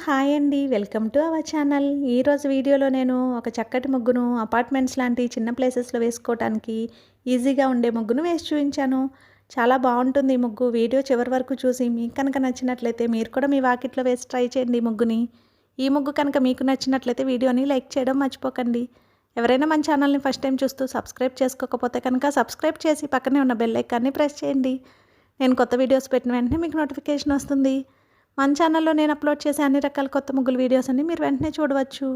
Hi అండి. Welcome to our channel. ఈరోజు వీడియోలో నేను ఒక చక్కటి ముగ్గును అపార్ట్మెంట్స్ లాంటి చిన్న ప్లేసెస్‌లో వేసుకోవటానికి ఈజీగా ఉండే ముగ్గును వేసి చూపించాను. చాలా బాగుంటుంది ఈ ముగ్గు. వీడియో చివరి వరకు చూసి మీకు కనుక నచ్చినట్లయితే మీరు కూడా మీ వాకిట్లో వేసి ట్రై చేయండి ఈ ముగ్గుని. ఈ ముగ్గు కనుక మీకు నచ్చినట్లయితే వీడియోని లైక్ చేయడం మర్చిపోకండి. ఎవరైనా మన ఛానల్ని ఫస్ట్ టైం చూస్తూ సబ్స్క్రైబ్ చేసుకోకపోతే కనుక సబ్స్క్రైబ్ చేసి పక్కనే ఉన్న బెల్ ఐకాన్ని ప్రెస్ చేయండి. నేను కొత్త వీడియోస్ పెట్టిన వెంటనే మీకు నోటిఫికేషన్ వస్తుంది. మన ఛానల్లో నేను అప్లోడ్ చేసే అన్ని రకాల కొత్త ముగ్గుల వీడియోస్ అన్ని మీరు వెంటనే చూడవచ్చు.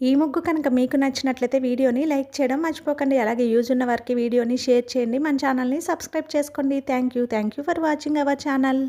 ఈ ముగ్గు కనుక మీకు నచ్చినట్లయితే వీడియోని లైక్ చేయడం మర్చిపోకండి. అలాగే యూజ్ ఉన్న వారికి వీడియోని షేర్ చేయండి. మన ఛానల్ని సబ్స్క్రైబ్ చేసుకోండి. Thank you for watching our channel.